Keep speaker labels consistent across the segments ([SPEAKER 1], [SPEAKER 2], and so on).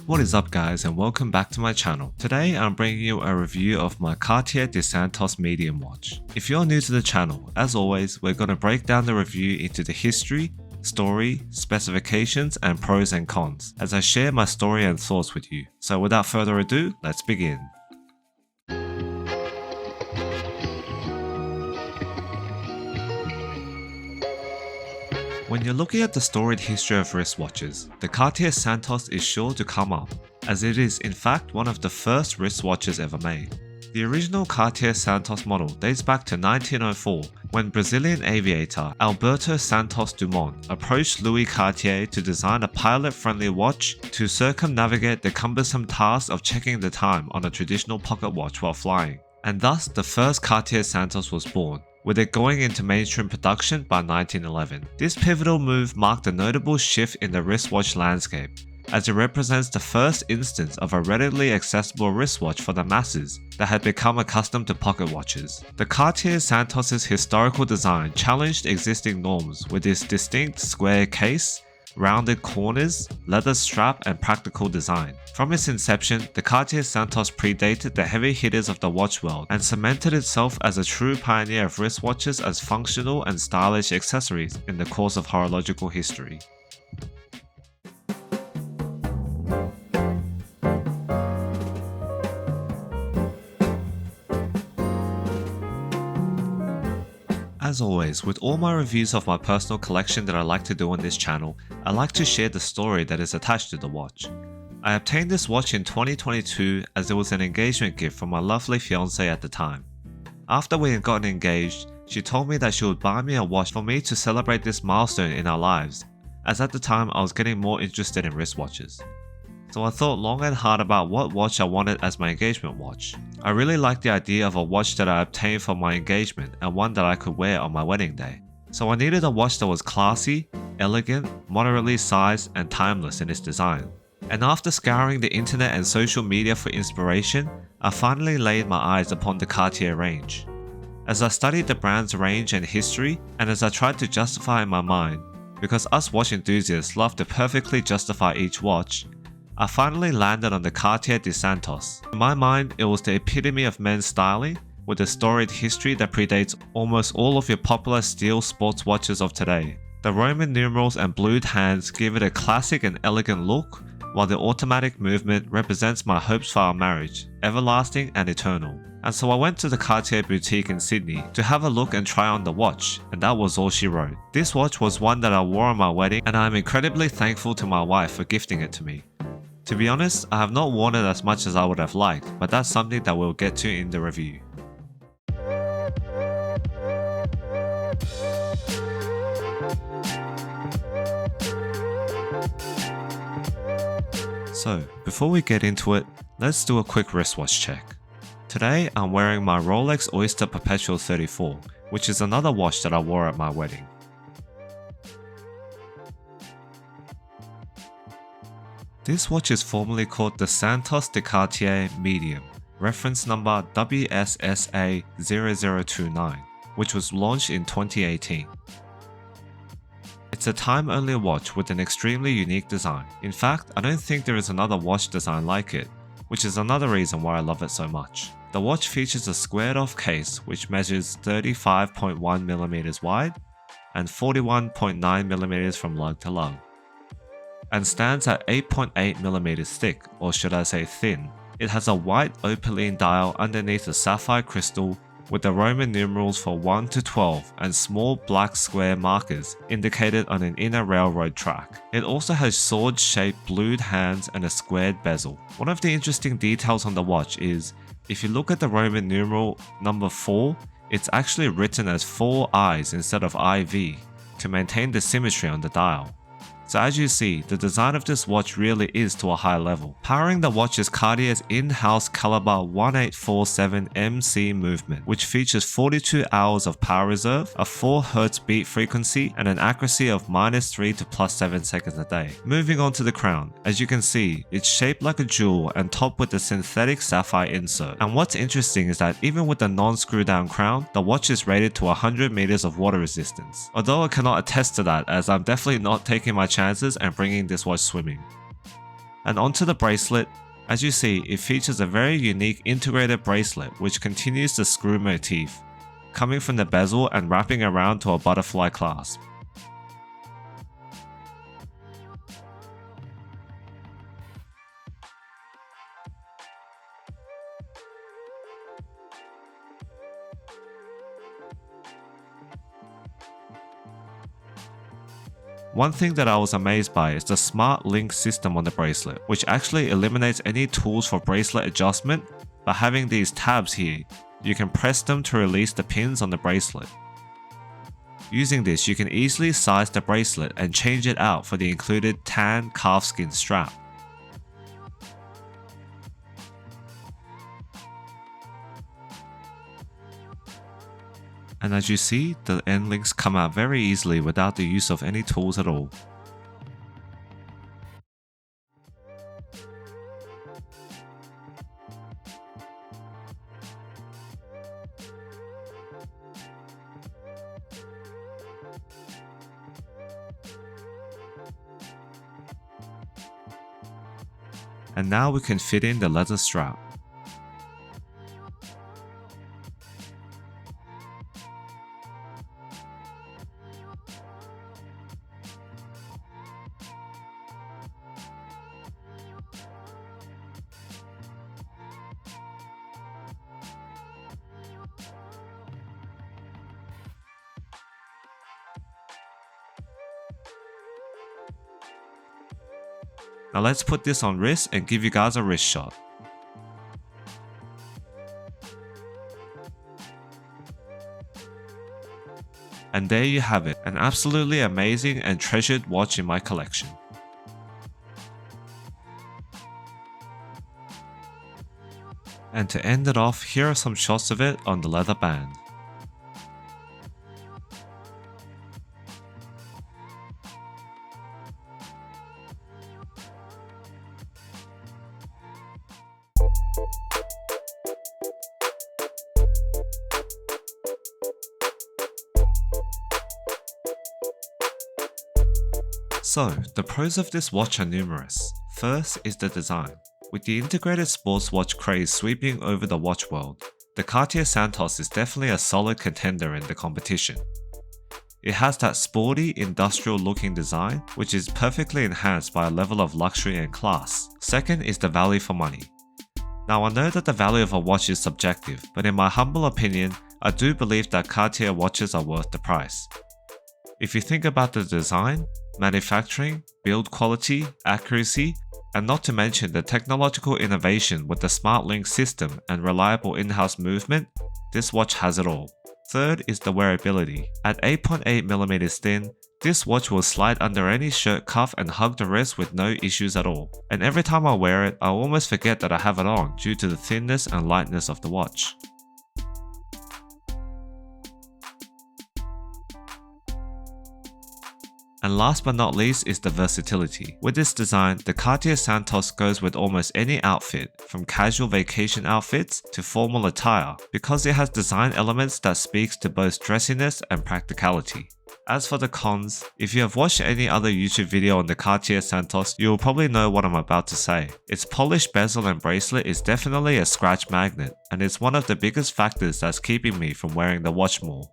[SPEAKER 1] What is up guys, and welcome back to my channel. Today I'm bringing you a review of my Cartier Santos Medium watch. If you're new to the channel, as always, we're going to break down the review into the history, story, specifications and pros and cons, as I share my story and thoughts with you. So without further ado, let's begin. When you're looking at the storied history of wristwatches, the Cartier Santos is sure to come up, as it is in fact one of the first wristwatches ever made. The original Cartier Santos model dates back to 1904, when Brazilian aviator Alberto Santos Dumont approached Louis Cartier to design a pilot-friendly watch to circumnavigate the cumbersome task of checking the time on a traditional pocket watch while flying. And thus the first Cartier Santos was born, with it going into mainstream production by 1911. This pivotal move marked a notable shift in the wristwatch landscape, as it represents the first instance of a readily accessible wristwatch for the masses that had become accustomed to pocket watches. The Cartier Santos' historical design challenged existing norms with its distinct square case, rounded corners, leather strap and practical design. From its inception, the Cartier Santos predated the heavy hitters of the watch world and cemented itself as a true pioneer of wristwatches as functional and stylish accessories in the course of horological history. As always, with all my reviews of my personal collection that I like to do on this channel, I like to share the story that is attached to the watch. I obtained this watch in 2022 as it was an engagement gift from my lovely fiancée at the time. After we had gotten engaged, she told me that she would buy me a watch for me to celebrate this milestone in our lives, as at the time I was getting more interested in wristwatches. So I thought long and hard about what watch I wanted as my engagement watch. I really liked the idea of a watch that I obtained for my engagement and one that I could wear on my wedding day. So I needed a watch that was classy, elegant, moderately sized and timeless in its design. And after scouring the internet and social media for inspiration, I finally laid my eyes upon the Cartier range. As I studied the brand's range and history, and as I tried to justify in my mind, because us watch enthusiasts love to perfectly justify each watch, I finally landed on the Cartier Santos. In my mind, it was the epitome of men's styling, with a storied history that predates almost all of your popular steel sports watches of today. The Roman numerals and blued hands give it a classic and elegant look, while the automatic movement represents my hopes for our marriage, everlasting and eternal. And so I went to the Cartier boutique in Sydney to have a look and try on the watch, and that was all she wrote. This watch was one that I wore on my wedding, and I am incredibly thankful to my wife for gifting it to me. To be honest, I have not worn it as much as I would have liked, but that's something that we'll get to in the review. So, before we get into it, let's do a quick wristwatch check. Today, I'm wearing my Rolex Oyster Perpetual 34, which is another watch that I wore at my wedding. This watch is formally called the Santos de Cartier Medium, reference number WSSA0029, which was launched in 2018. It's a time-only watch with an extremely unique design. In fact, I don't think there is another watch design like it, which is another reason why I love it so much. The watch features a squared-off case which measures 35.1mm wide and 41.9mm from lug to lug, and stands at 8.8mm thick, or should I say thin. It has a white opaline dial underneath a sapphire crystal with the Roman numerals for 1 to 12 and small black square markers indicated on an inner railroad track. It also has sword-shaped blued hands and a squared bezel. One of the interesting details on the watch is, if you look at the Roman numeral number 4, it's actually written as 4 I's instead of IV to maintain the symmetry on the dial. So as you see, the design of this watch really is to a high level. Powering the watch is Cartier's in-house Caliber 1847 MC movement, which features 42 hours of power reserve, a 4Hz beat frequency, and an accuracy of -3 to +7 seconds a day. Moving on to the crown, as you can see, it's shaped like a jewel and topped with a synthetic sapphire insert. And what's interesting is that even with the non-screw down crown, the watch is rated to 100 meters of water resistance. Although I cannot attest to that, as I'm definitely not taking my chances and bringing this watch swimming. And onto the bracelet. As you see, it features a very unique integrated bracelet which continues the screw motif, coming from the bezel and wrapping around to a butterfly clasp. One thing that I was amazed by is the smart link system on the bracelet, which actually eliminates any tools for bracelet adjustment. By having these tabs here, you can press them to release the pins on the bracelet. Using this, you can easily size the bracelet and change it out for the included tan calfskin strap. And as you see, the end links come out very easily without the use of any tools at all. And now we can fit in the leather strap. Now let's put this on wrist and give you guys a wrist shot. And there you have it, an absolutely amazing and treasured watch in my collection. And to end it off, here are some shots of it on the leather band. So, the pros of this watch are numerous. First is the design. With the integrated sports watch craze sweeping over the watch world, the Cartier Santos is definitely a solid contender in the competition. It has that sporty, industrial looking design, which is perfectly enhanced by a level of luxury and class. Second is the value for money. Now I know that the value of a watch is subjective, but in my humble opinion, I do believe that Cartier watches are worth the price. If you think about the design, manufacturing, build quality, accuracy, and not to mention the technological innovation with the smart link system and reliable in-house movement, this watch has it all. Third is the wearability. At 8.8mm thin, this watch will slide under any shirt cuff and hug the wrist with no issues at all. And every time I wear it, I almost forget that I have it on due to the thinness and lightness of the watch. And last but not least is the versatility. With this design, the Cartier Santos goes with almost any outfit, from casual vacation outfits to formal attire, because it has design elements that speaks to both dressiness and practicality. As for the cons, if you have watched any other YouTube video on the Cartier Santos, you will probably know what I'm about to say. Its polished bezel and bracelet is definitely a scratch magnet, and it's one of the biggest factors that's keeping me from wearing the watch more.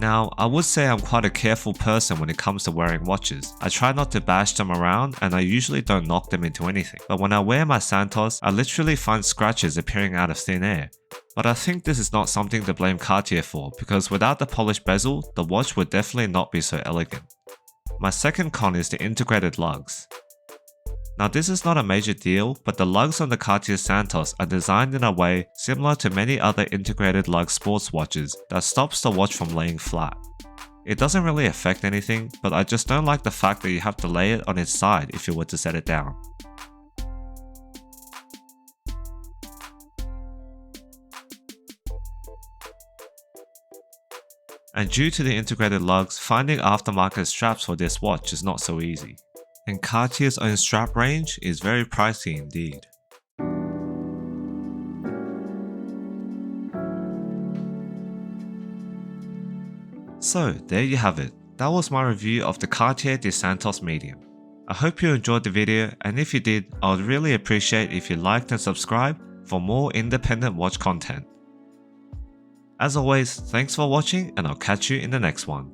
[SPEAKER 1] Now, I would say I'm quite a careful person when it comes to wearing watches. I try not to bash them around and I usually don't knock them into anything. But when I wear my Santos, I literally find scratches appearing out of thin air. But I think this is not something to blame Cartier for, because without the polished bezel, the watch would definitely not be so elegant. My second con is the integrated lugs. Now this is not a major deal, but the lugs on the Cartier Santos are designed in a way similar to many other integrated lug sports watches that stops the watch from laying flat. It doesn't really affect anything, but I just don't like the fact that you have to lay it on its side if you were to set it down. And due to the integrated lugs, finding aftermarket straps for this watch is not so easy. And Cartier's own strap range is very pricey indeed. So there you have it. That was my review of the Cartier Santos Medium. I hope you enjoyed the video, and if you did, I would really appreciate if you liked and subscribed for more independent watch content. As always, thanks for watching, and I'll catch you in the next one.